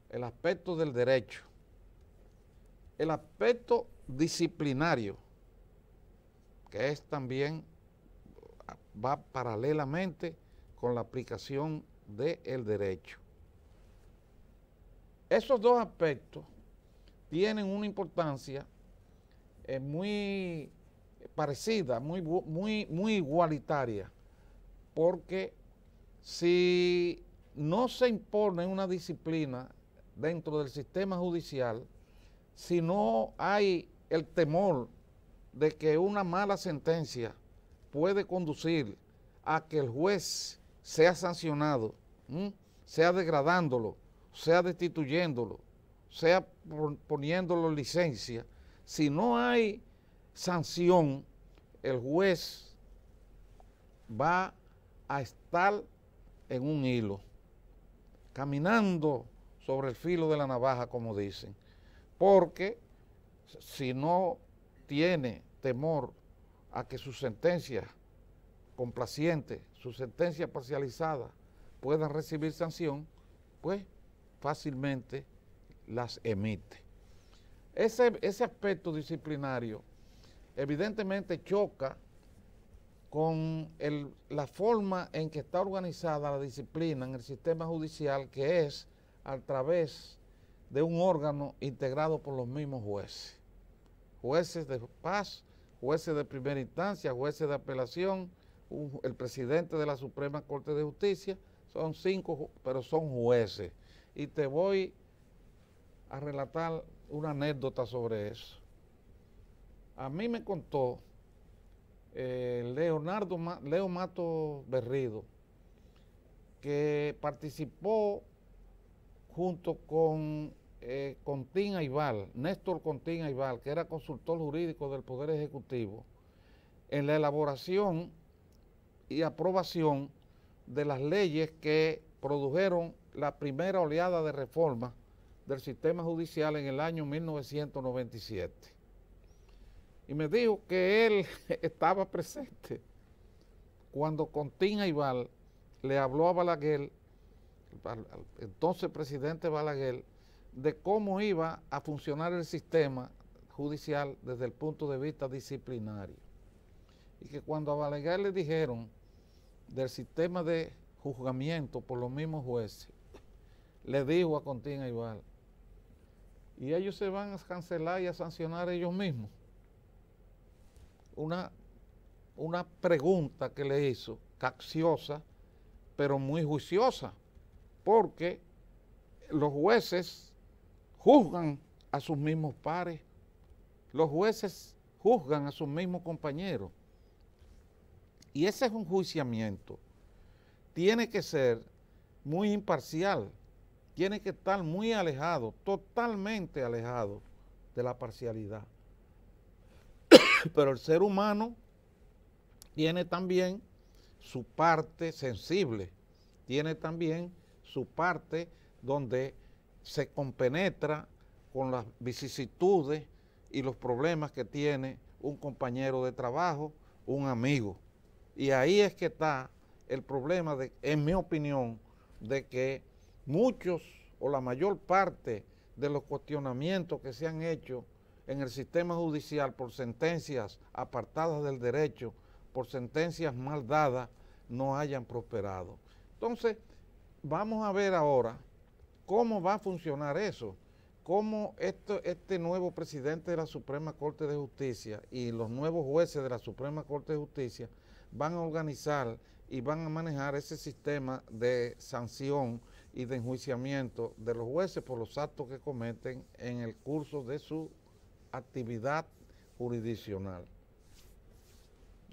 el aspecto del derecho, el aspecto disciplinario, que es también, va paralelamente con la aplicación del derecho. Esos dos aspectos tienen una importancia muy parecida, muy igualitaria, porque si no se impone una disciplina dentro del sistema judicial, si no hay el temor de que una mala sentencia puede conducir a que el juez sea sancionado, sea degradándolo, sea destituyéndolo, sea poniéndolo en licencia, si no hay sanción, el juez va a estar en un hilo, caminando sobre el filo de la navaja, como dicen, porque si no tiene temor a que sus sentencias complacientes, sus sentencias parcializadas puedan recibir sanción, pues fácilmente las emite. Ese aspecto disciplinario evidentemente choca con la forma en que está organizada la disciplina en el sistema judicial, que es a través de un órgano integrado por los mismos jueces. Jueces de paz, jueces de primera instancia, jueces de apelación, el presidente de la Suprema Corte de Justicia, son 5, pero son jueces. Y te voy a relatar una anécdota sobre eso. A mí me contó Leo Mato Berrido, que participó junto con Contín Aibal, Néstor Contín Aibal, que era consultor jurídico del Poder Ejecutivo, en la elaboración y aprobación de las leyes que produjeron la primera oleada de reforma del sistema judicial en el año 1997. Y me dijo que él estaba presente cuando Contín Aibal le habló a Balaguer, al entonces presidente Balaguer, de cómo iba a funcionar el sistema judicial desde el punto de vista disciplinario. Y que cuando a Balaguer le dijeron del sistema de juzgamiento por los mismos jueces, le dijo a Contín Aibal, y ellos se van a cancelar y a sancionar ellos mismos. Una pregunta que le hizo, capciosa, pero muy juiciosa, porque los jueces juzgan a sus mismos pares, los jueces juzgan a sus mismos compañeros, y ese enjuiciamiento tiene que ser muy imparcial, tiene que estar muy alejado, totalmente alejado de la parcialidad. Pero el ser humano tiene también su parte sensible, tiene también su parte donde se compenetra con las vicisitudes y los problemas que tiene un compañero de trabajo, un amigo. Y ahí es que está el problema, en mi opinión, de que muchos o la mayor parte de los cuestionamientos que se han hecho en el sistema judicial por sentencias apartadas del derecho, por sentencias mal dadas, no hayan prosperado. Entonces, vamos a ver ahora cómo va a funcionar eso, cómo este nuevo presidente de la Suprema Corte de Justicia y los nuevos jueces de la Suprema Corte de Justicia van a organizar y van a manejar ese sistema de sanción y de enjuiciamiento de los jueces por los actos que cometen en el curso de su actividad jurisdiccional.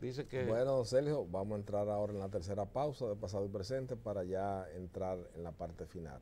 Dice que... Bueno, Sergio, vamos a entrar ahora en la tercera pausa de pasado y presente para ya entrar en la parte final.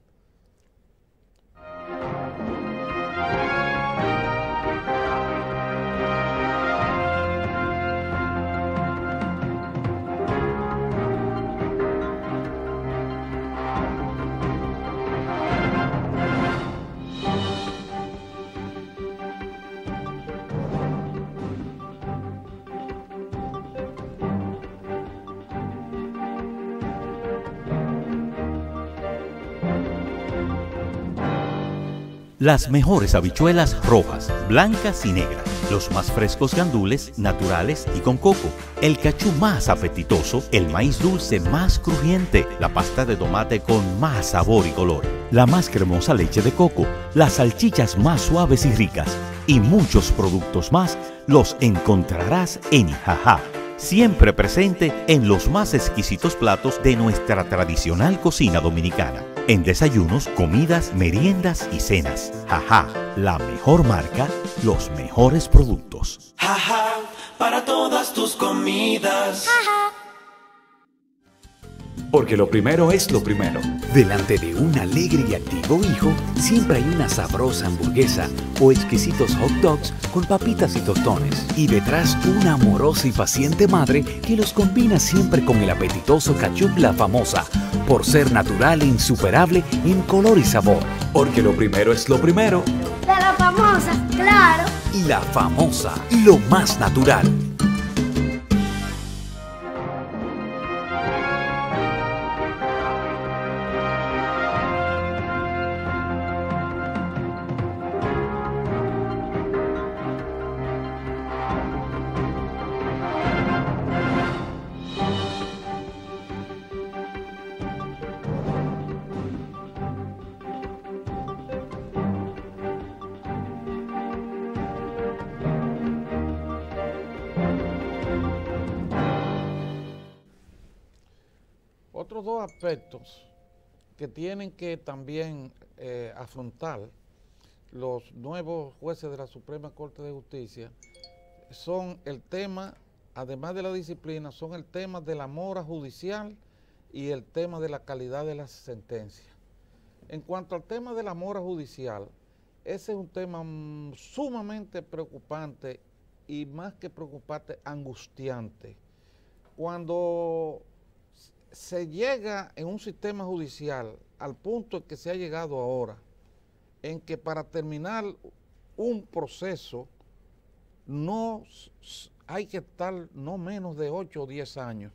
Las mejores habichuelas rojas, blancas y negras, los más frescos gandules, naturales y con coco, el cachú más apetitoso, el maíz dulce más crujiente, la pasta de tomate con más sabor y color, la más cremosa leche de coco, las salchichas más suaves y ricas y muchos productos más los encontrarás en Jajá. Siempre presente en los más exquisitos platos de nuestra tradicional cocina dominicana. En desayunos, comidas, meriendas y cenas. Jajá, la mejor marca, los mejores productos. Jajá, para todas tus comidas. Jajá. Porque lo primero es lo primero. Delante de un alegre y activo hijo, siempre hay una sabrosa hamburguesa o exquisitos hot dogs con papitas y tostones. Y detrás una amorosa y paciente madre que los combina siempre con el apetitoso ketchup La Famosa, por ser natural e insuperable en color y sabor. Porque lo primero es lo primero. De La Famosa, claro. Y La Famosa, lo más natural. Otros dos aspectos que tienen que también afrontar los nuevos jueces de la Suprema Corte de Justicia son el tema, además de la disciplina, son el tema de la mora judicial y el tema de la calidad de las sentencias. En cuanto al tema de la mora judicial, ese es un tema sumamente preocupante y más que preocupante, angustiante. Cuando se llega en un sistema judicial al punto en que se ha llegado ahora, en que para terminar un proceso no hay que estar no menos de 8 o 10 años.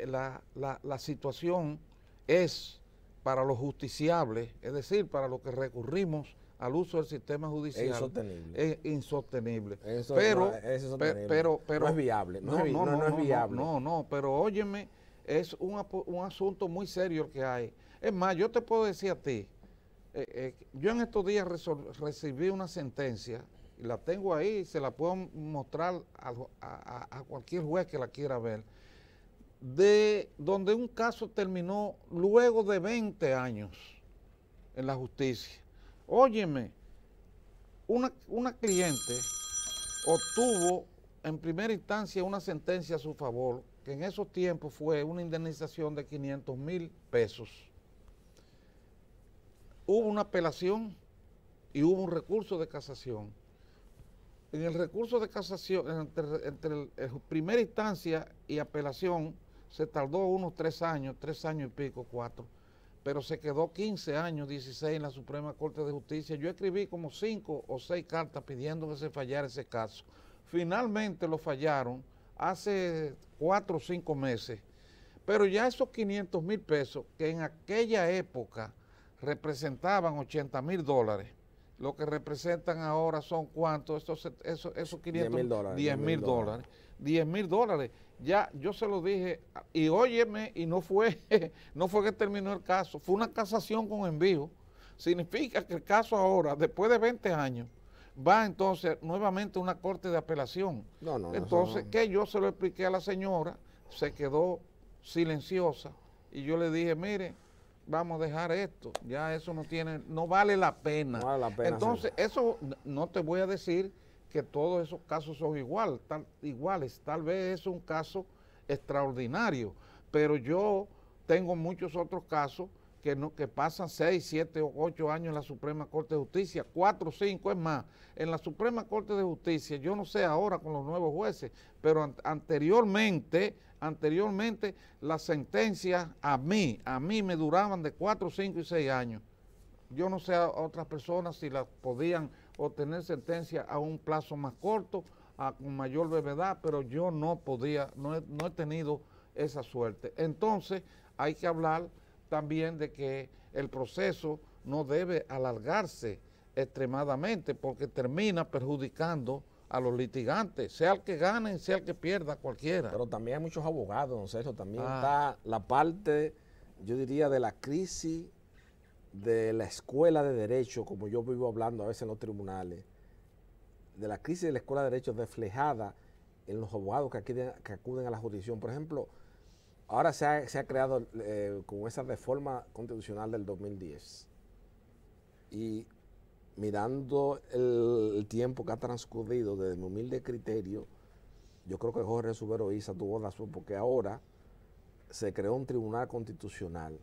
La situación es para los justiciables, es decir, para los que recurrimos al uso del sistema judicial, es insostenible. Pero no es viable. No es viable. No, pero óyeme, es un asunto muy serio el que hay. Es más, yo te puedo decir a ti, yo en estos días recibí una sentencia, y la tengo ahí, se la puedo mostrar a cualquier juez que la quiera ver, de donde un caso terminó luego de 20 años en la justicia. Óyeme, una cliente obtuvo en primera instancia una sentencia a su favor, que en esos tiempos fue una indemnización de 500,000 pesos. Hubo una apelación y hubo un recurso de casación. En el recurso de casación, entre primera instancia y apelación, se tardó unos 3 años y pico, 4, pero se quedó 15 años, 16 en la Suprema Corte de Justicia. Yo escribí como 5 o 6 cartas pidiendo que se fallara ese caso. Finalmente lo fallaron hace 4 o 5 meses, pero ya esos 500,000 pesos, que en aquella época representaban $80,000, lo que representan ahora son ¿cuántos? Esos 500, $10,000. Ya yo se lo dije, y óyeme, y no fue que terminó el caso, fue una casación con envío. Significa que el caso ahora, después de 20 años, va entonces nuevamente a una corte de apelación. Entonces, que yo se lo expliqué a la señora, se quedó silenciosa, y yo le dije, mire, vamos a dejar esto, ya eso no vale la pena. No vale la pena. Entonces, eso no te voy a decir que todos esos casos son iguales, tal vez es un caso extraordinario, pero yo tengo muchos otros casos que pasan 6, 7 o 8 años en la Suprema Corte de Justicia, 4 o 5, es más, en la Suprema Corte de Justicia, yo no sé ahora con los nuevos jueces, pero anteriormente las sentencias a mí me duraban de 4, 5 y 6 años. Yo no sé a otras personas si las podían obtener sentencia a un plazo más corto, con mayor brevedad, pero yo no podía, no he tenido esa suerte. Entonces hay que hablar también de que el proceso no debe alargarse extremadamente porque termina perjudicando a los litigantes, sea el que gane, sea el que pierda, cualquiera. Pero también hay muchos abogados, don Sergio, también está la parte, yo diría, de la crisis de la escuela de derecho, como yo vivo hablando a veces en los tribunales, de la crisis de la escuela de derecho reflejada en los abogados que acuden a la jurisdicción. Por ejemplo, ahora se ha creado con esa reforma constitucional del 2010 y mirando el tiempo que ha transcurrido desde mi humilde criterio, yo creo que Jorge Subero Isa tuvo razón, porque ahora se creó un tribunal constitucional.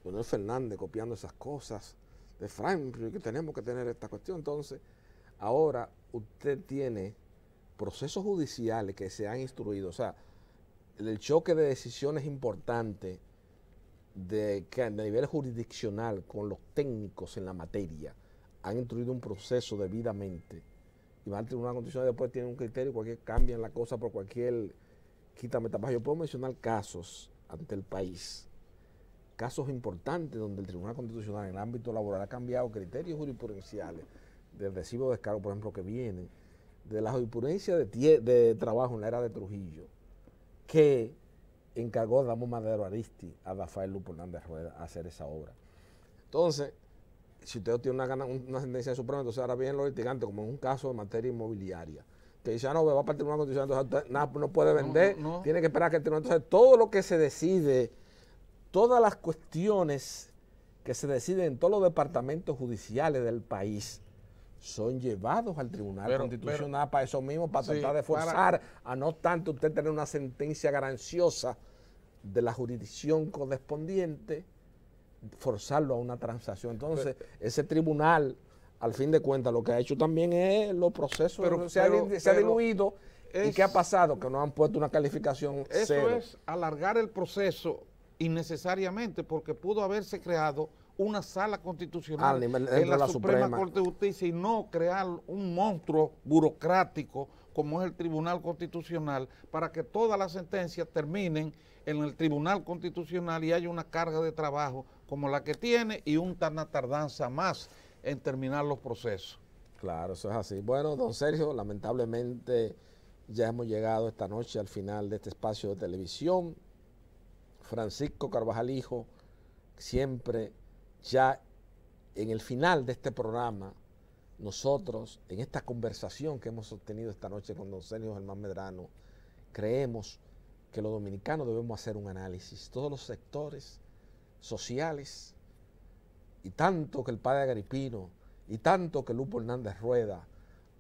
Leonel Fernández copiando esas cosas de Frank, que tenemos que tener esta cuestión. Entonces, ahora usted tiene procesos judiciales que se han instruido, o sea, el choque de decisiones importantes que a nivel jurisdiccional con los técnicos en la materia han instruido un proceso debidamente y va al Tribunal Constitucional y después tiene un criterio, cualquier cambio en la cosa por cualquier quítame tapas. Yo puedo mencionar casos ante el país, casos importantes donde el Tribunal Constitucional en el ámbito laboral ha cambiado criterios jurisprudenciales del recibo de descargo, por ejemplo, que viene de la jurisprudencia de trabajo en la era de Trujillo, que encargó a Damo Madero Aristi a Rafael Lupo Hernández Rueda a hacer esa obra. Entonces, si usted tiene una sentencia de Supremo, entonces ahora vienen los litigantes, como en un caso de materia inmobiliaria, que dice, no, va para el Tribunal Constitucional, entonces nada, no puede vender, tiene que esperar a que el Tribunal. Entonces, todo lo que se decide, todas las cuestiones que se deciden en todos los departamentos judiciales del país, son llevados al Tribunal Constitucional para eso mismo, para tratar de forzar a no tanto usted tener una sentencia gananciosa de la jurisdicción correspondiente, forzarlo a una transacción. Entonces, ese tribunal, al fin de cuentas, lo que ha hecho también es los procesos, se ha diluido. ¿Y qué ha pasado? Que no han puesto una calificación cero. Eso es alargar el proceso innecesariamente, porque pudo haberse creado una sala constitucional en la Suprema Corte de Justicia y no crear un monstruo burocrático como es el Tribunal Constitucional, para que todas las sentencias terminen en el Tribunal Constitucional y haya una carga de trabajo como la que tiene y una tardanza más en terminar los procesos. Claro, eso es así. Bueno, don Sergio, lamentablemente ya hemos llegado esta noche al final de este espacio de televisión. Francisco Carvajal Hijo, siempre ya en el final de este programa, nosotros, en esta conversación que hemos obtenido esta noche con don Sergio Germán Medrano, creemos que los dominicanos debemos hacer un análisis, todos los sectores sociales, y tanto que el padre Agripino, y tanto que Lupo Hernández Rueda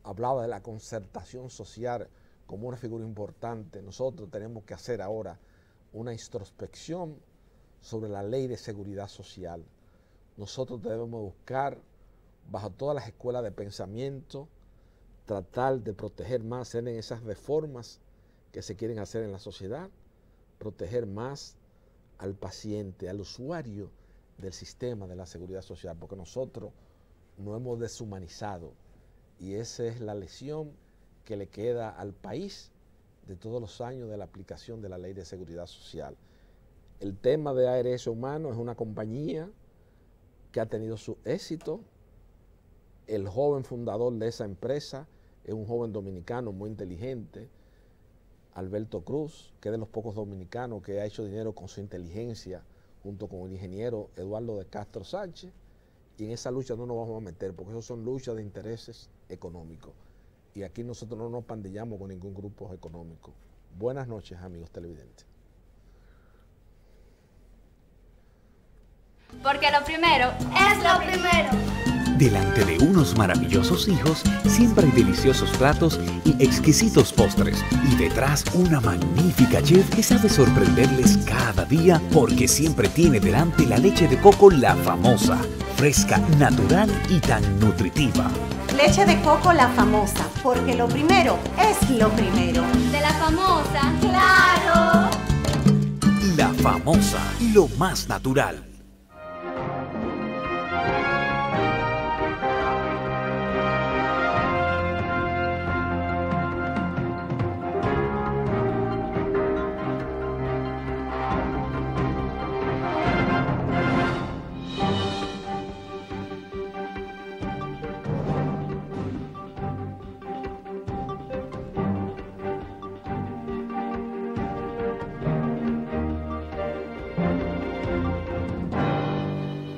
hablaba de la concertación social como una figura importante. Nosotros tenemos que hacer ahora una introspección sobre la ley de seguridad social. Nosotros debemos buscar bajo todas las escuelas de pensamiento, tratar de proteger más en esas reformas que se quieren hacer en la sociedad, proteger más al paciente, al usuario del sistema de la seguridad social, porque nosotros nos hemos deshumanizado y esa es la lesión que le queda al país de todos los años de la aplicación de la Ley de Seguridad Social. El tema de ARS Humano es una compañía que ha tenido su éxito. El joven fundador de esa empresa es un joven dominicano muy inteligente, Alberto Cruz, que es de los pocos dominicanos que ha hecho dinero con su inteligencia, junto con el ingeniero Eduardo de Castro Sánchez, y en esa lucha no nos vamos a meter, porque eso son luchas de intereses económicos, y aquí nosotros no nos pandillamos con ningún grupo económico. Buenas noches, amigos televidentes. Porque lo primero es lo primero. Delante de unos maravillosos hijos, siempre hay deliciosos platos y exquisitos postres. Y detrás una magnífica chef que sabe sorprenderles cada día porque siempre tiene delante la leche de coco La Famosa, fresca, natural y tan nutritiva. Leche de coco La Famosa, porque lo primero es lo primero. De La Famosa, claro. La Famosa, lo más natural.